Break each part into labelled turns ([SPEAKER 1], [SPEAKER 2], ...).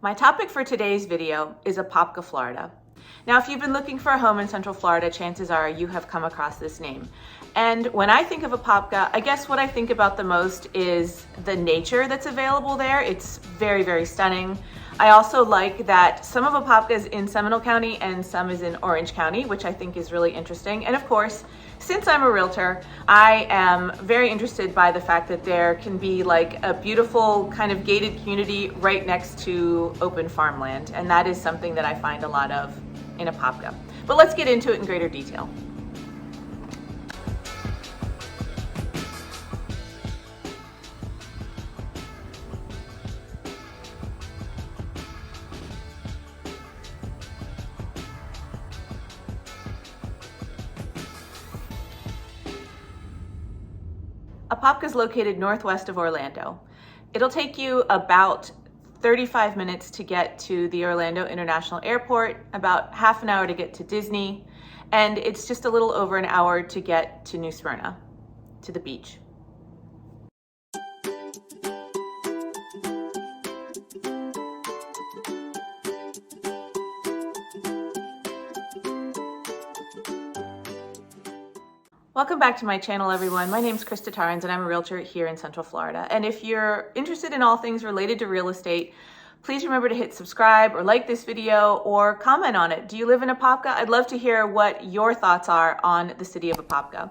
[SPEAKER 1] My topic for today's video is Apopka, Florida. Now, if you've been looking for a home in Central Florida, chances are you have come across this name. And when I think of Apopka, I guess what I think about the most is the nature that's available there. It's very, very stunning. I also like that some of Apopka is in Seminole County and some is in Orange County, which I think is really interesting. And of course, since I'm a realtor, I am very interested by the fact that there can be like a beautiful kind of gated community right next to open farmland. And that is something that I find a lot of in Apopka. But let's get into it in greater detail. Apopka is located northwest of Orlando. It'll take you about 35 minutes to get to the Orlando International Airport, about half an hour to get to Disney, and it's just a little over an hour to get to New Smyrna, to the beach. Welcome back to my channel, everyone. My name is Krista and I'm a realtor here in Central Florida. And if you're interested in all things related to real estate, please remember to hit subscribe or like this video or comment on it. Do you live in Apopka? I'd love to hear what your thoughts are on the city of Apopka.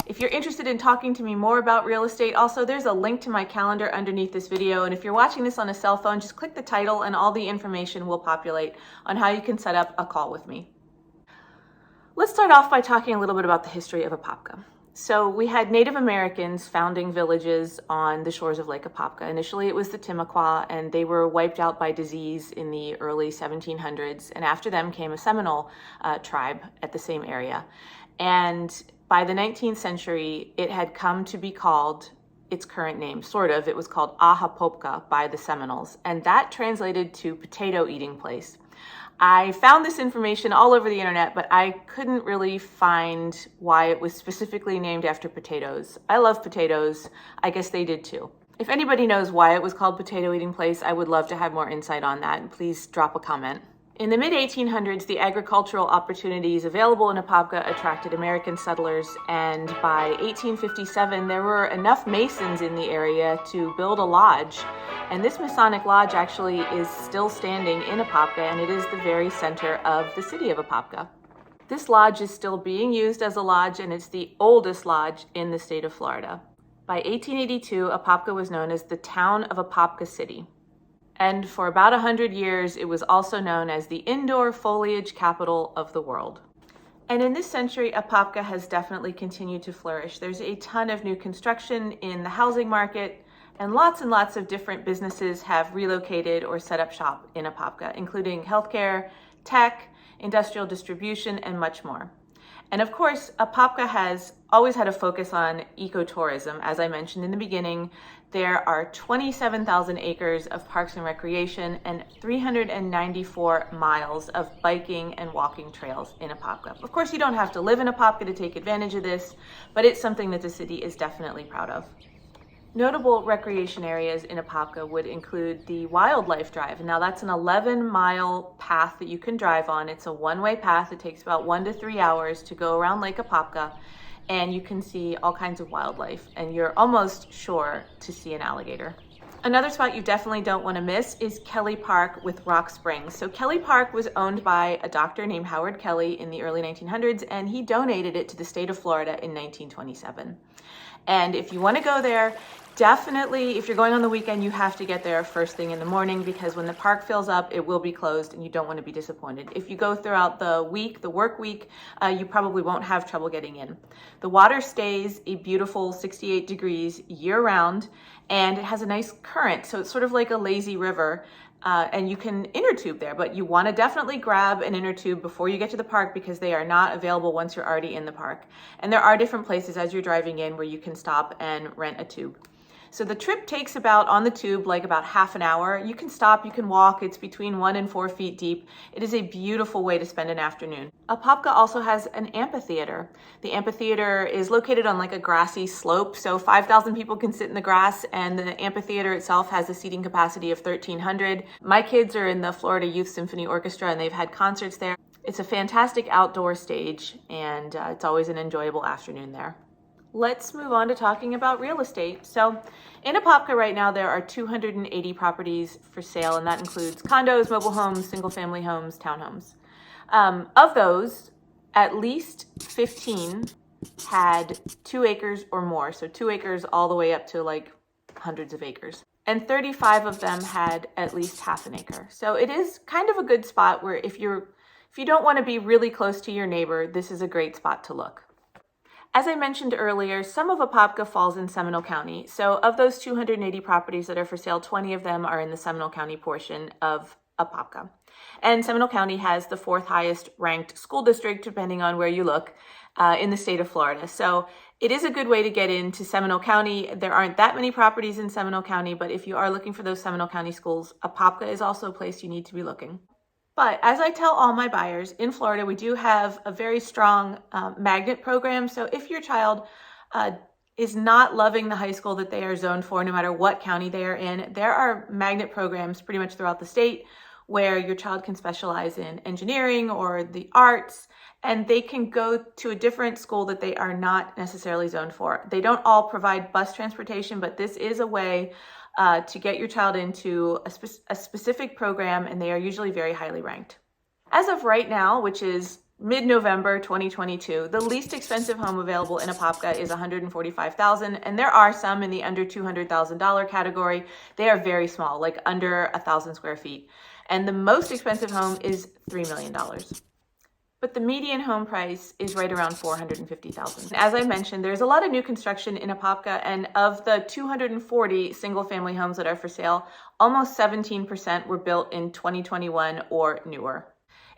[SPEAKER 1] If you're interested in talking to me more about real estate, also there's a link to my calendar underneath this video. And if you're watching this on a cell phone, just click the title and all the information will populate on how you can set up a call with me. Let's start off by talking a little bit about the history of Apopka. So we had Native Americans founding villages on the shores of Lake Apopka. Initially it was the Timucua, and they were wiped out by disease in the early 1700s. And after them came a Seminole tribe at the same area. And by the 19th century, it had come to be called its current name, sort of. It was called Apopka by the Seminoles, and that translated to potato eating place. I found this information all over the internet, but I couldn't really find why it was specifically named after potatoes. I love potatoes. I guess they did too. If anybody knows why it was called Potato Eating Place, I would love to have more insight on that, and please drop a comment. In the mid-1800s, the agricultural opportunities available in Apopka attracted American settlers, and by 1857, there were enough Masons in the area to build a lodge. And this Masonic lodge actually is still standing in Apopka, and it is the very center of the city of Apopka. This lodge is still being used as a lodge, and it's the oldest lodge in the state of Florida. By 1882, Apopka was known as the town of Apopka City. And for about 100 years, it was also known as the indoor foliage capital of the world. And in this century, Apopka has definitely continued to flourish. There's a ton of new construction in the housing market, and lots of different businesses have relocated or set up shop in Apopka, including healthcare, tech, industrial distribution, and much more. And of course, Apopka has always had a focus on ecotourism. As I mentioned in the beginning, there are 27,000 acres of parks and recreation and 394 miles of biking and walking trails in Apopka. Of course, you don't have to live in Apopka to take advantage of this, but it's something that the city is definitely proud of. Notable recreation areas in Apopka would include the Wildlife Drive. Now that's an 11-mile path that you can drive on. It's a one-way path. It takes about 1 to 3 hours to go around Lake Apopka, and you can see all kinds of wildlife, and you're almost sure to see an alligator. Another spot you definitely don't want to miss is Kelly Park with Rock Springs. So Kelly Park was owned by a doctor named Howard Kelly in the early 1900s, and he donated it to the state of Florida in 1927. And if you want to go there, definitely, if you're going on the weekend, you have to get there first thing in the morning, because when the park fills up, it will be closed and you don't want to be disappointed. If you go throughout the week, the work week, you probably won't have trouble getting in. The water stays a beautiful 68 degrees year round, and it has a nice current. So it's sort of like a lazy river. And you can inner tube there, but you want to definitely grab an inner tube before you get to the park, because they are not available once you're already in the park. And there are different places as you're driving in where you can stop and rent a tube. So the trip takes about, on the tube, like about half an hour. You can stop, you can walk. It's between 1 and 4 feet deep. It is a beautiful way to spend an afternoon. Apopka also has an amphitheater. The amphitheater is located on like a grassy slope, so 5,000 people can sit in the grass, and the amphitheater itself has a seating capacity of 1,300. My kids are in the Florida Youth Symphony Orchestra, and they've had concerts there. It's a fantastic outdoor stage, and it's always an enjoyable afternoon there. Let's move on to talking about real estate. So in Apopka right now, there are 280 properties for sale, and that includes condos, mobile homes, single-family homes, townhomes. Of those, at least 15 had 2 acres or more. So 2 acres all the way up to like hundreds of acres. And 35 of them had at least half an acre. So it is kind of a good spot where if you don't want to be really close to your neighbor, this is a great spot to look. As I mentioned earlier, some of Apopka falls in Seminole County. So of those 280 properties that are for sale, 20 of them are in the Seminole County portion of Apopka. And Seminole County has the 4th highest ranked school district, depending on where you look, in the state of Florida. So it is a good way to get into Seminole County. There aren't that many properties in Seminole County, but if you are looking for those Seminole County schools, Apopka is also a place you need to be looking. But as I tell all my buyers, in Florida, we do have a very strong magnet program. So if your child is not loving the high school that they are zoned for, no matter what county they are in, there are magnet programs pretty much throughout the state where your child can specialize in engineering or the arts, and they can go to a different school that they are not necessarily zoned for. They don't all provide bus transportation, but this is a way to get your child into a specific program, and they are usually very highly ranked. As of right now, which is mid-November 2022, the least expensive home available in Apopka is $145,000, and there are some in the under $200,000 category. They are very small, like under 1,000 square feet. And the most expensive home is $3 million. But the median home price is right around $450,000. As I mentioned, there's a lot of new construction in Apopka, and of the 240 single-family homes that are for sale, almost 17% were built in 2021 or newer.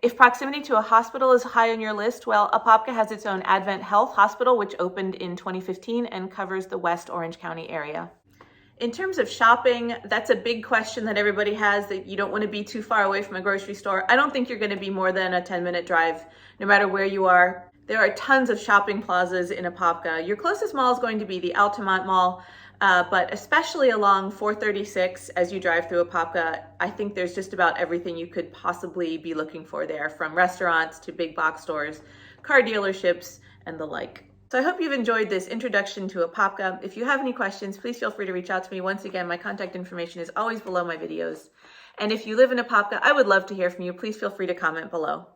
[SPEAKER 1] If proximity to a hospital is high on your list, well, Apopka has its own Advent Health Hospital, which opened in 2015 and covers the West Orange County area. In terms of shopping, that's a big question that everybody has, that you don't want to be too far away from a grocery store. I don't think you're going to be more than a 10-minute drive, no matter where you are. There are tons of shopping plazas in Apopka. Your closest mall is going to be the Altamont Mall, but especially along 436 as you drive through Apopka, I think there's just about everything you could possibly be looking for there, from restaurants to big box stores, car dealerships, and the like. So I hope you've enjoyed this introduction to Apopka. If you have any questions, please feel free to reach out to me. Once again, my contact information is always below my videos. And if you live in Apopka, I would love to hear from you. Please feel free to comment below.